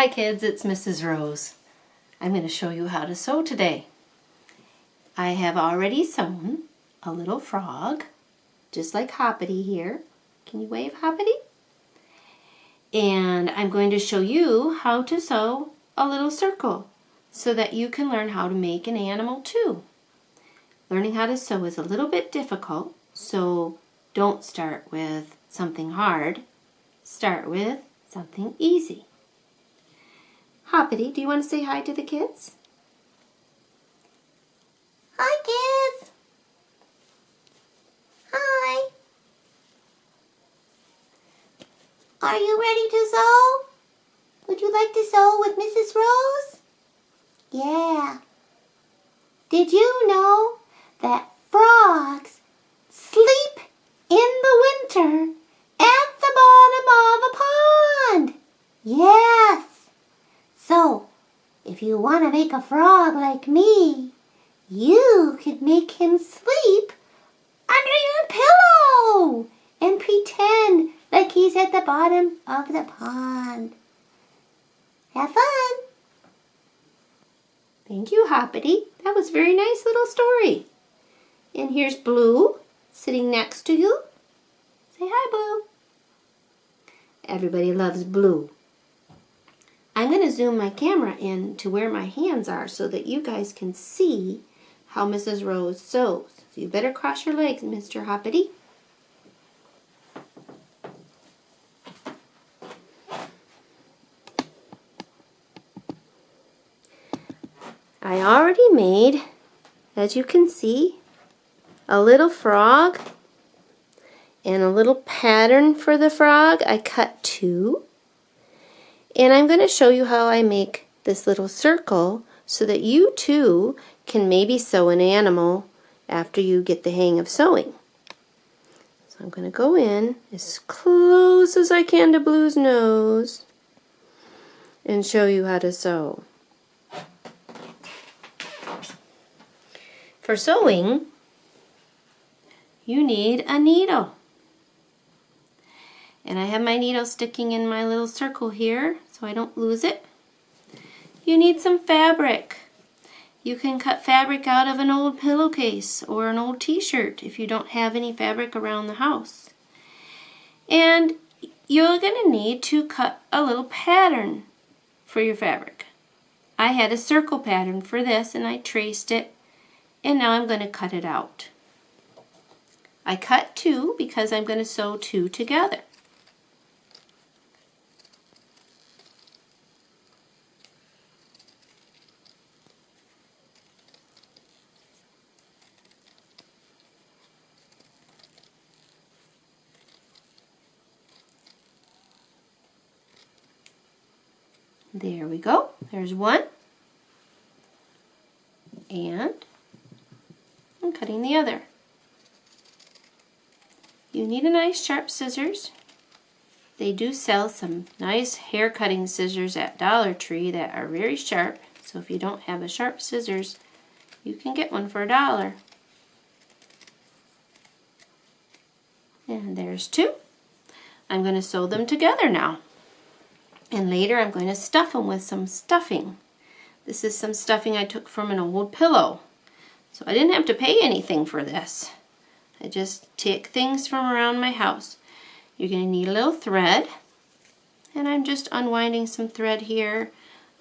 Hi kids, it's Mrs. Rose. I'm going to show you how to sew today. I have already sewn a little frog, just like Hoppity here. Can you wave, Hoppity? And I'm going to show you how to sew a little circle so that you can learn how to make an animal too. Learning how to sew is a little bit difficult, so don't start with something hard. Start with something easy. Hoppity, do you want to say hi to the kids? Hi, kids. Hi. Are you ready to sew? Would you like to sew with Mrs. Rose? Yeah. Did you know that frogs sleep in the winter at the bottom of a pond? Yes. So, if you want to make a frog like me, you could make him sleep under your pillow and pretend like he's at the bottom of the pond. Have fun! Thank you, Hoppity. That was a very nice little story. And here's Blue sitting next to you. Say hi, Blue. Everybody loves Blue. I'm going to zoom my camera in to where my hands are so that you guys can see how Mrs. Rose sews. So you better cross your legs, Mr. Hoppity. I already made, as you can see, a little frog and a little pattern for the frog. I cut two. And I'm going to show you how I make this little circle so that you too can maybe sew an animal after you get the hang of sewing. So I'm going to go in as close as I can to Blue's nose and show you how to sew. For sewing, you need a needle. And I have my needle sticking in my little circle here so I don't lose it. You need some fabric. You can cut fabric out of an old pillowcase or an old t-shirt if you don't have any fabric around the house. And you're going to need to cut a little pattern for your fabric. I had a circle pattern for this and I traced it, and now I'm going to cut it out. I cut two because I'm going to sew two together. There we go. There's one. And I'm cutting the other. You need a nice sharp scissors. They do sell some nice hair cutting scissors at Dollar Tree that are very sharp. So if you don't have a sharp scissors, you can get one for $1. And there's two. I'm going to sew them together now. And later I'm going to stuff them with some stuffing. This is some stuffing I took from an old pillow. So I didn't have to pay anything for this. I just take things from around my house. You're going to need a little thread. And I'm just unwinding some thread here.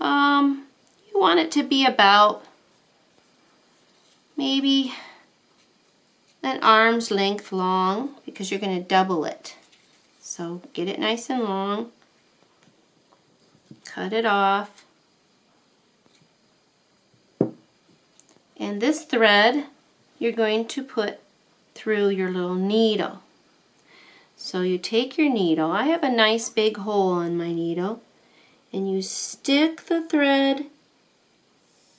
You want it to be about maybe an arm's length long because you're going to double it. So get it nice and long. Cut it off. And this thread you're going to put through your little needle. So you take your needle. I have a nice big hole in my needle. And you stick the thread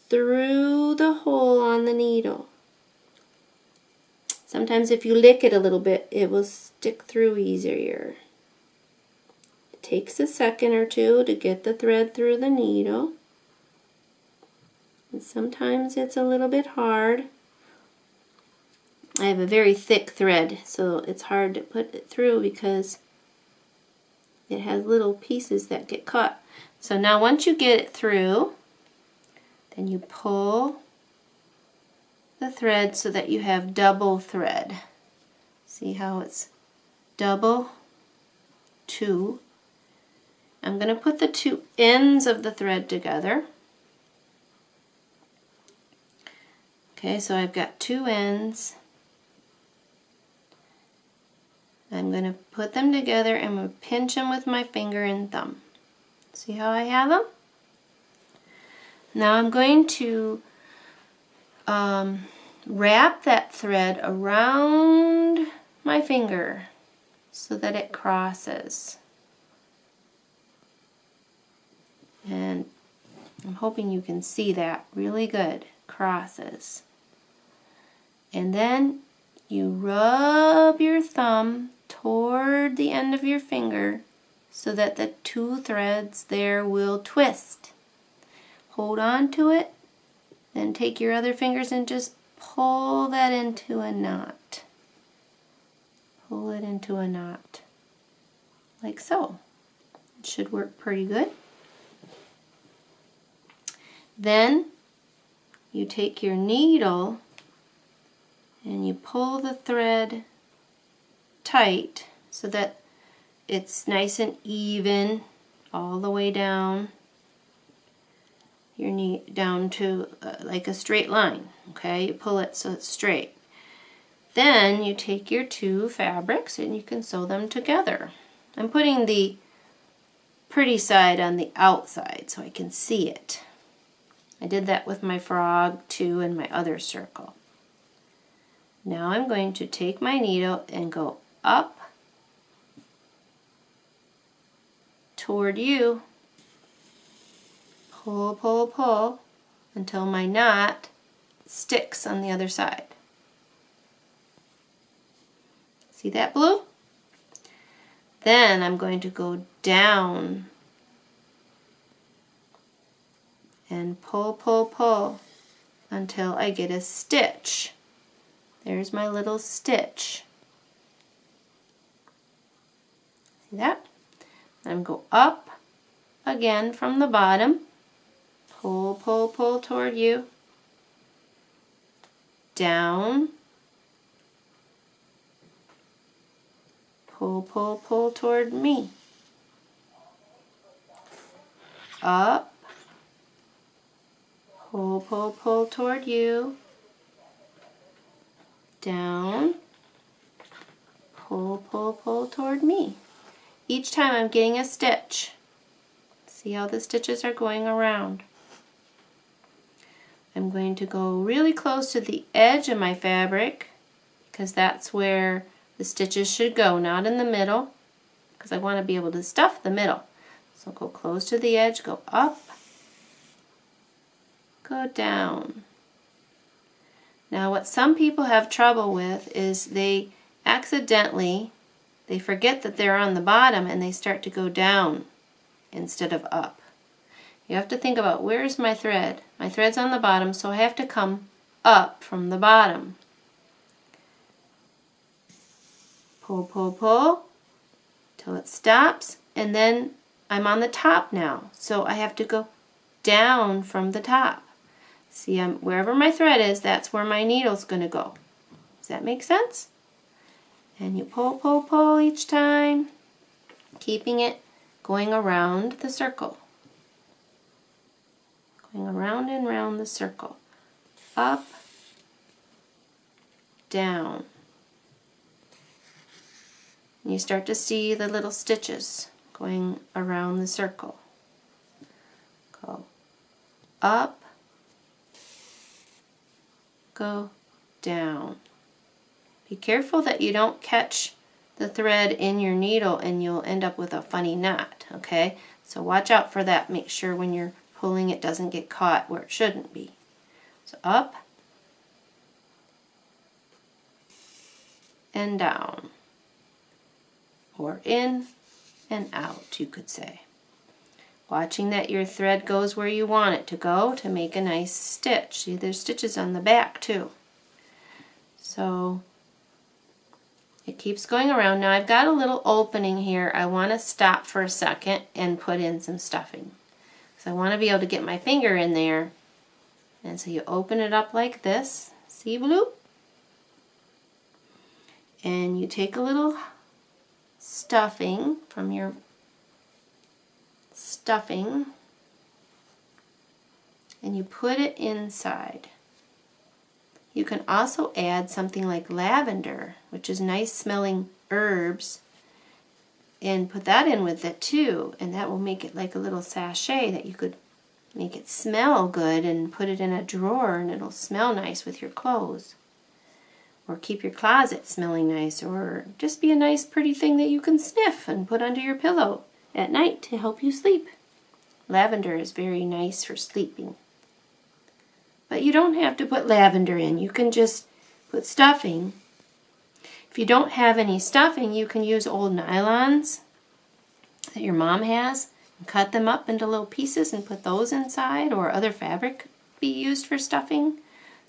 through the hole on the needle. Sometimes if you lick it a little bit, it will stick through easier. Takes a second or two to get the thread through the needle. And sometimes it's a little bit hard. I have a very thick thread, so it's hard to put it through because it has little pieces that get caught. So now once you get it through, then you pull the thread so that you have double thread. See how it's double, two. I'm going to put the two ends of the thread together. Okay, so I've got two ends. I'm going to put them together and I'm going to pinch them with my finger and thumb. See how I have them? Now I'm going to wrap that thread around my finger so that it crosses. And I'm hoping you can see that really good. Crosses. And then you rub your thumb toward the end of your finger so that the two threads there will twist. Hold on to it, then take your other fingers and just pull that into a knot. Pull it into a knot, like so. It should work pretty good. Then you take your needle and you pull the thread tight so that it's nice and even all the way down your knee, down to like a straight line. Okay, you pull it so it's straight. Then you take your two fabrics and you can sew them together. I'm putting the pretty side on the outside so I can see it. I did that with my frog too and my other circle. Now I'm going to take my needle and go up toward you. Pull, pull, pull until my knot sticks on the other side. See that, Blue? Then I'm going to go down and pull, pull, pull until I get a stitch. There's my little stitch. See that? Then go up again from the bottom. Pull, pull, pull toward you. Down. Pull, pull, pull toward me. Up. Pull, pull, pull toward you. Down. Pull, pull, pull toward me. Each time I'm getting a stitch. See how the stitches are going around. I'm going to go really close to the edge of my fabric because that's where the stitches should go, not in the middle, because I want to be able to stuff the middle. So go close to the edge, go up, go down. Now what some people have trouble with is they forget that they're on the bottom and they start to go down instead of up. You have to think about, where's my thread? My thread's on the bottom, so I have to come up from the bottom. Pull, pull, pull till it stops, and then I'm on the top now, so I have to go down from the top. See, wherever my thread is, that's where my needle's going to go. Does that make sense? And you pull, pull, pull each time, keeping it going around the circle. Going around and around the circle. Up, down. And you start to see the little stitches going around the circle. Go up, go down. Be careful that you don't catch the thread in your needle and you'll end up with a funny knot, okay? So watch out for that. Make sure when you're pulling it doesn't get caught where it shouldn't be. So up and down, or in and out, you could say. Watching that your thread goes where you want it to go to make a nice stitch. See, there's stitches on the back too. So it keeps going around. Now I've got a little opening here. I want to stop for a second and put in some stuffing. because I want to be able to get my finger in there. And so you open it up like this, see, Blue? And you take a little stuffing from your stuffing and you put it inside. You can also add something like lavender, which is nice smelling herbs, and put that in with it too, and that will make it like a little sachet that you could make it smell good and put it in a drawer and it'll smell nice with your clothes. Or keep your closet smelling nice, or just be a nice pretty thing that you can sniff and put under your pillow at night to help you sleep. Lavender is very nice for sleeping. But you don't have to put lavender in. You can just put stuffing. If you don't have any stuffing, you can use old nylons that your mom has and cut them up into little pieces and put those inside, or other fabric be used for stuffing.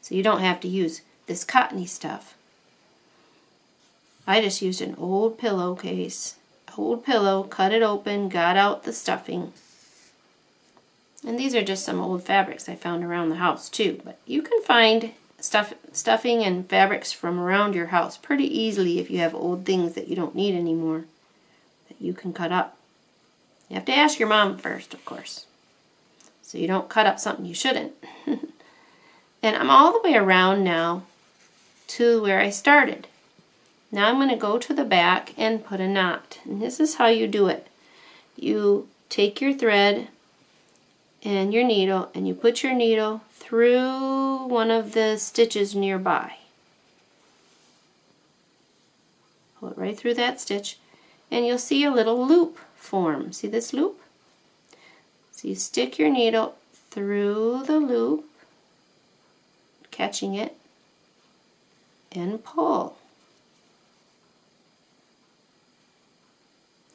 So you don't have to use this cottony stuff. I just used an old pillowcase. Old pillow, cut it open, got out the stuffing. And these are just some old fabrics I found around the house too. But you can find stuffing and fabrics from around your house pretty easily if you have old things that you don't need anymore that you can cut up. You have to ask your mom first, of course, so you don't cut up something you shouldn't. And I'm all the way around now to where I started. Now I'm going to go to the back and put a knot. And this is how you do it. You take your thread and your needle, and you put your needle through one of the stitches nearby. Pull it right through that stitch, and you'll see a little loop form. See this loop? So you stick your needle through the loop, catching it, and pull.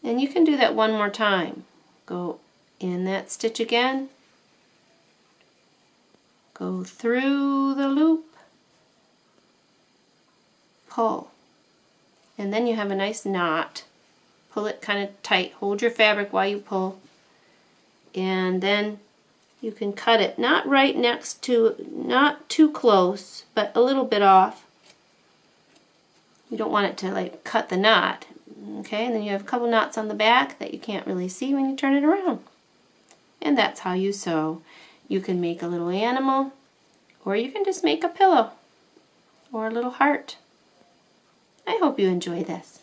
And you can do that one more time. Go in that stitch again, go through the loop, pull, and then you have a nice knot. Pull it kind of tight, hold your fabric while you pull, and then you can cut it not right next to, not too close, but a little bit off. You don't want it to like cut the knot. Okay, and then you have a couple knots on the back that you can't really see when you turn it around. And that's how you sew. You can make a little animal, or you can just make a pillow or a little heart. I hope you enjoy this.